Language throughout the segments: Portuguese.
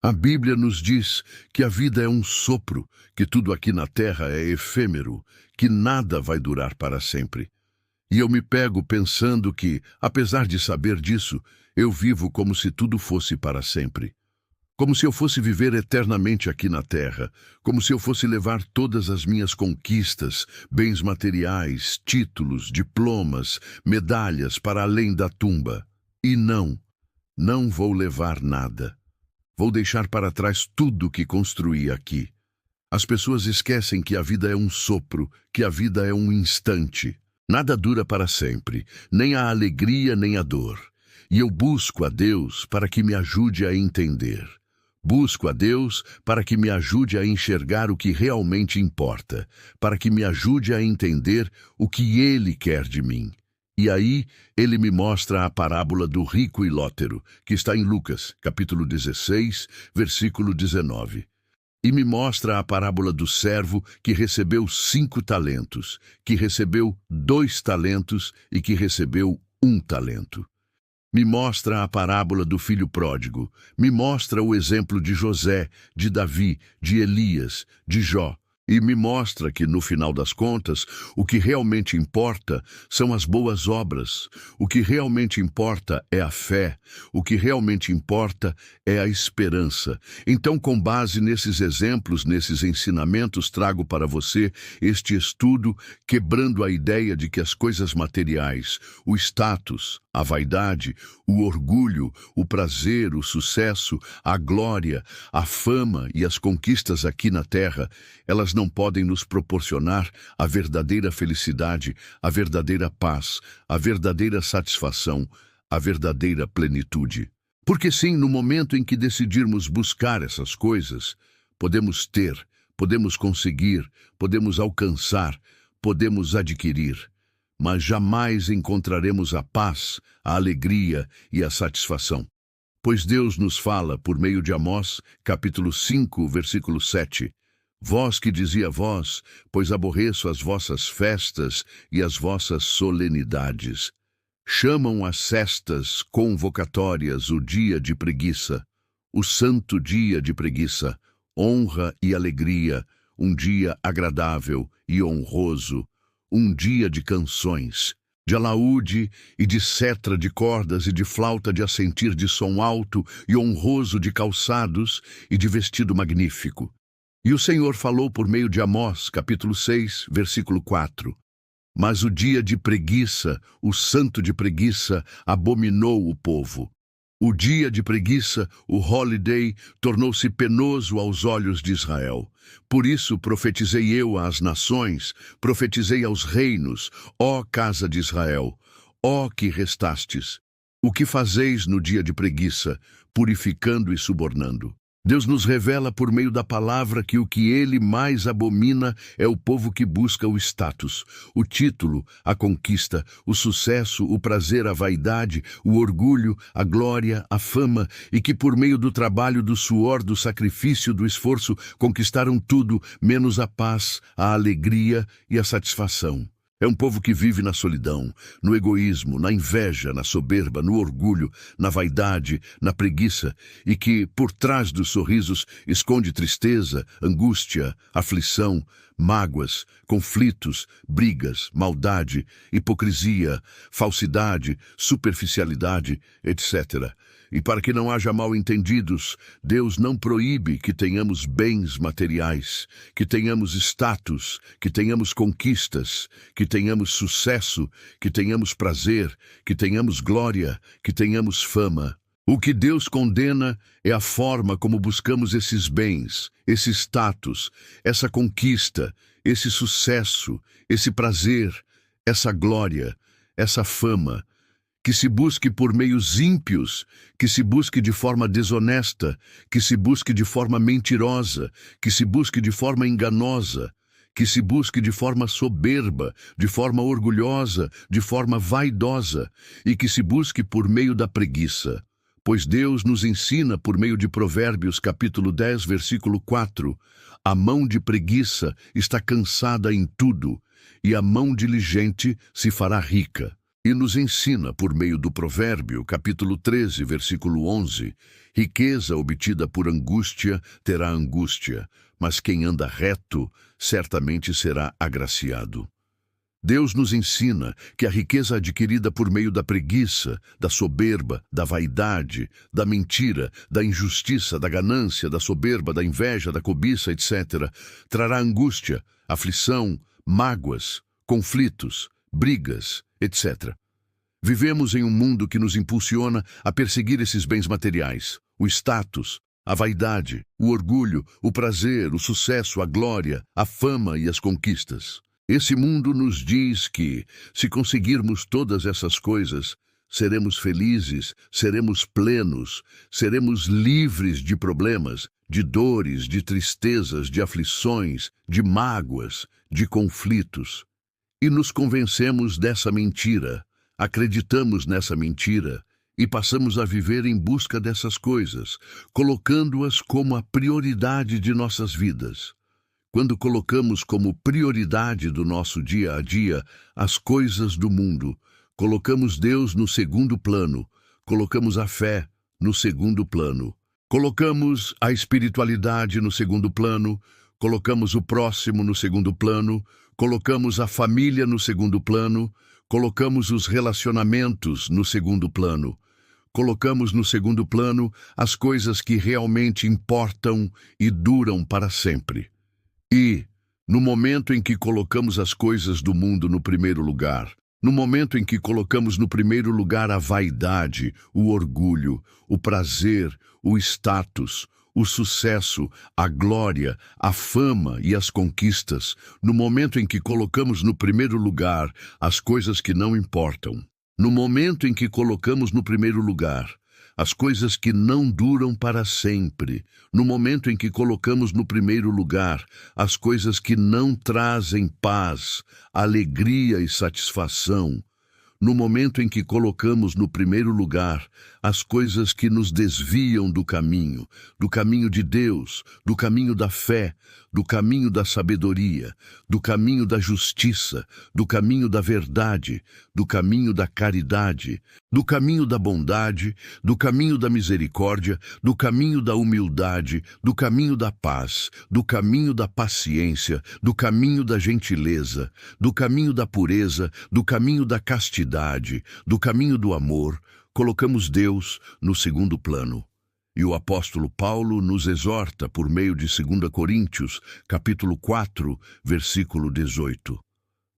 A Bíblia nos diz que a vida é um sopro, que tudo aqui na terra é efêmero, que nada vai durar para sempre. E eu me pego pensando que, apesar de saber disso, eu vivo como se tudo fosse para sempre. Como se eu fosse viver eternamente aqui na terra, como se eu fosse levar todas as minhas conquistas, bens materiais, títulos, diplomas, medalhas para além da tumba. E não vou levar nada. Vou deixar para trás tudo que construí aqui. As pessoas esquecem que a vida é um sopro, que a vida é um instante. Nada dura para sempre, nem a alegria nem a dor. E eu busco a Deus para que me ajude a entender. Busco a Deus para que me ajude a enxergar o que realmente importa, para que me ajude a entender o que Ele quer de mim. E aí, ele me mostra a parábola do rico e lótero, que está em Lucas, capítulo 16, versículo 19. E me mostra a parábola do servo que recebeu 5 talentos, que recebeu 2 talentos e que recebeu 1 talento. Me mostra a parábola do filho pródigo, me mostra o exemplo de José, de Davi, de Elias, de Jó. E me mostra que, no final das contas, o que realmente importa são as boas obras. O que realmente importa é a fé. O que realmente importa é a esperança. Então, com base nesses exemplos, nesses ensinamentos, trago para você este estudo, quebrando a ideia de que as coisas materiais, o status, a vaidade, o orgulho, o prazer, o sucesso, a glória, a fama e as conquistas aqui na terra, elas não podem nos proporcionar a verdadeira felicidade, a verdadeira paz, a verdadeira satisfação, a verdadeira plenitude. Porque sim, no momento em que decidirmos buscar essas coisas, podemos ter, podemos conseguir, podemos alcançar, podemos adquirir, mas jamais encontraremos a paz, a alegria e a satisfação. Pois Deus nos fala por meio de Amós, capítulo 5, versículo 7. Vós que dizia vós, pois aborreço as vossas festas e as vossas solenidades. Chamam as sestas convocatórias o dia de preguiça, o santo dia de preguiça, honra e alegria, um dia agradável e honroso, um dia de canções, de alaúde e de cetra de cordas e de flauta de assentir de som alto e honroso de calçados e de vestido magnífico. E o Senhor falou por meio de Amós, capítulo 6, versículo 4. Mas o dia de preguiça, o santo de preguiça, abominou o povo. O dia de preguiça, o holiday, tornou-se penoso aos olhos de Israel. Por isso profetizei eu às nações, profetizei aos reinos, ó casa de Israel, ó que restastes. O que fazeis no dia de preguiça, purificando e subornando? Deus nos revela por meio da palavra que o que ele mais abomina é o povo que busca o status, o título, a conquista, o sucesso, o prazer, a vaidade, o orgulho, a glória, a fama, e que por meio do trabalho, do suor, do sacrifício, do esforço, conquistaram tudo, menos a paz, a alegria e a satisfação. É um povo que vive na solidão, no egoísmo, na inveja, na soberba, no orgulho, na vaidade, na preguiça, e que, por trás dos sorrisos, esconde tristeza, angústia, aflição, mágoas, conflitos, brigas, maldade, hipocrisia, falsidade, superficialidade, etc. E para que não haja mal-entendidos, Deus não proíbe que tenhamos bens materiais, que tenhamos status, que tenhamos conquistas, que tenhamos sucesso, que tenhamos prazer, que tenhamos glória, que tenhamos fama. O que Deus condena é a forma como buscamos esses bens, esse status, essa conquista, esse sucesso, esse prazer, essa glória, essa fama, que se busque por meios ímpios, que se busque de forma desonesta, que se busque de forma mentirosa, que se busque de forma enganosa, que se busque de forma soberba, de forma orgulhosa, de forma vaidosa, e que se busque por meio da preguiça. Pois Deus nos ensina por meio de Provérbios, capítulo 10, versículo 4, a mão de preguiça está cansada em tudo, e a mão diligente se fará rica. E nos ensina por meio do Provérbio, capítulo 13, versículo 11, riqueza obtida por angústia terá angústia, mas quem anda reto certamente será agraciado. Deus nos ensina que a riqueza adquirida por meio da preguiça, da soberba, da vaidade, da mentira, da injustiça, da ganância, da soberba, da inveja, da cobiça, etc., trará angústia, aflição, mágoas, conflitos, brigas, etc. Vivemos em um mundo que nos impulsiona a perseguir esses bens materiais, o status, a vaidade, o orgulho, o prazer, o sucesso, a glória, a fama e as conquistas. Esse mundo nos diz que, se conseguirmos todas essas coisas, seremos felizes, seremos plenos, seremos livres de problemas, de dores, de tristezas, de aflições, de mágoas, de conflitos. E nos convencemos dessa mentira, acreditamos nessa mentira e passamos a viver em busca dessas coisas, colocando-as como a prioridade de nossas vidas. Quando colocamos como prioridade do nosso dia a dia as coisas do mundo, colocamos Deus no segundo plano, colocamos a fé no segundo plano, colocamos a espiritualidade no segundo plano, colocamos o próximo no segundo plano, colocamos a família no segundo plano, colocamos os relacionamentos no segundo plano, colocamos no segundo plano as coisas que realmente importam e duram para sempre. E, no momento em que colocamos as coisas do mundo no primeiro lugar, no momento em que colocamos no primeiro lugar a vaidade, o orgulho, o prazer, o status, o sucesso, a glória, a fama e as conquistas, no momento em que colocamos no primeiro lugar as coisas que não importam, no momento em que colocamos no primeiro lugar as coisas que não duram para sempre, no momento em que colocamos no primeiro lugar as coisas que não trazem paz, alegria e satisfação, no momento em que colocamos no primeiro lugar as coisas que nos desviam do caminho de Deus, do caminho da fé, do caminho da sabedoria, do caminho da justiça, do caminho da verdade, do caminho da caridade, do caminho da bondade, do caminho da misericórdia, do caminho da humildade, do caminho da paz, do caminho da paciência, do caminho da gentileza, do caminho da pureza, do caminho da castidade, do caminho do amor, colocamos Deus no segundo plano. E o apóstolo Paulo nos exorta por meio de 2 Coríntios, capítulo 4, versículo 18.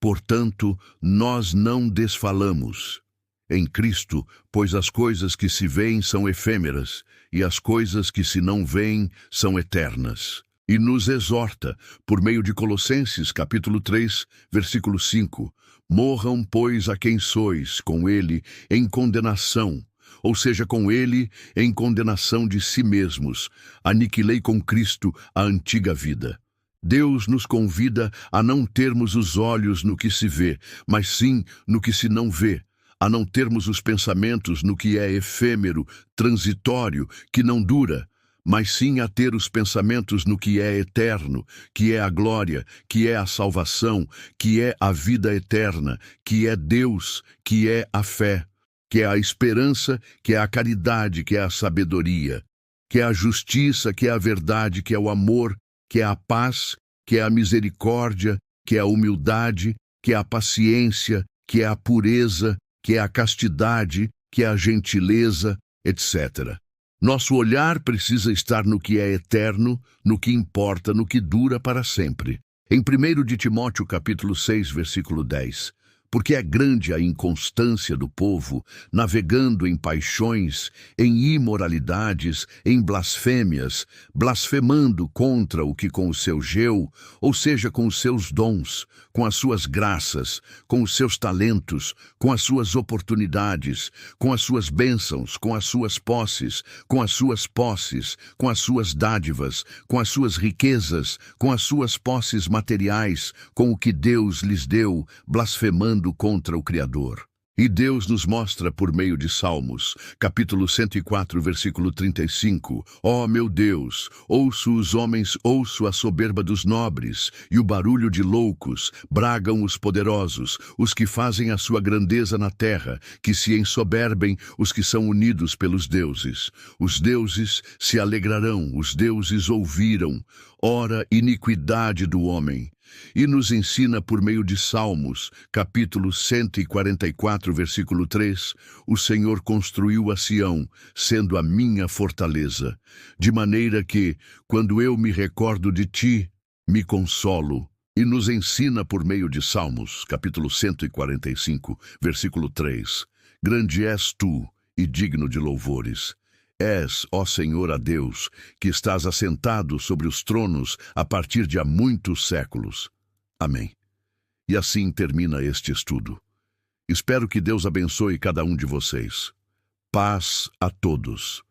Portanto, nós não desfalamos em Cristo, pois as coisas que se veem são efêmeras, e as coisas que se não veem são eternas. E nos exorta, por meio de Colossenses, capítulo 3, versículo 5, morram, pois, a quem sois, com ele, em condenação, ou seja, com ele, em condenação de si mesmos. Aniquilei com Cristo a antiga vida. Deus nos convida a não termos os olhos no que se vê, mas sim no que se não vê, a não termos os pensamentos no que é efêmero, transitório, que não dura, mas sim a ter os pensamentos no que é eterno, que é a glória, que é a salvação, que é a vida eterna, que é Deus, que é a fé, que é a esperança, que é a caridade, que é a sabedoria, que é a justiça, que é a verdade, que é o amor, que é a paz, que é a misericórdia, que é a humildade, que é a paciência, que é a pureza, que é a castidade, que é a gentileza, etc. Nosso olhar precisa estar no que é eterno, no que importa, no que dura para sempre. Em 1 de Timóteo, capítulo 6, versículo 10, porque é grande a inconstância do povo, navegando em paixões, em imoralidades, em blasfêmias, blasfemando contra o que com o seu geu, ou seja, com os seus dons, com as suas graças, com os seus talentos, com as suas oportunidades, com as suas bênçãos, com as suas posses, com as suas posses, com as suas dádivas, com as suas riquezas, com as suas posses materiais, com o que Deus lhes deu, blasfemando contra o Criador. E Deus nos mostra por meio de Salmos, capítulo 104, versículo 35. Ó meu Deus, ouço os homens, ouço a soberba dos nobres, e o barulho de loucos, bragam os poderosos, os que fazem a sua grandeza na terra, que se ensoberbem os que são unidos pelos deuses. Os deuses se alegrarão, os deuses ouviram. Ora, iniquidade do homem. E nos ensina por meio de Salmos, capítulo 144, versículo 3, o Senhor construiu a Sião, sendo a minha fortaleza, de maneira que, quando eu me recordo de ti, me consolo. E nos ensina por meio de Salmos, capítulo 145, versículo 3, grande és tu e digno de louvores. És, ó Senhor, a Deus, que estás assentado sobre os tronos a partir de há muitos séculos. Amém. E assim termina este estudo. Espero que Deus abençoe cada um de vocês. Paz a todos.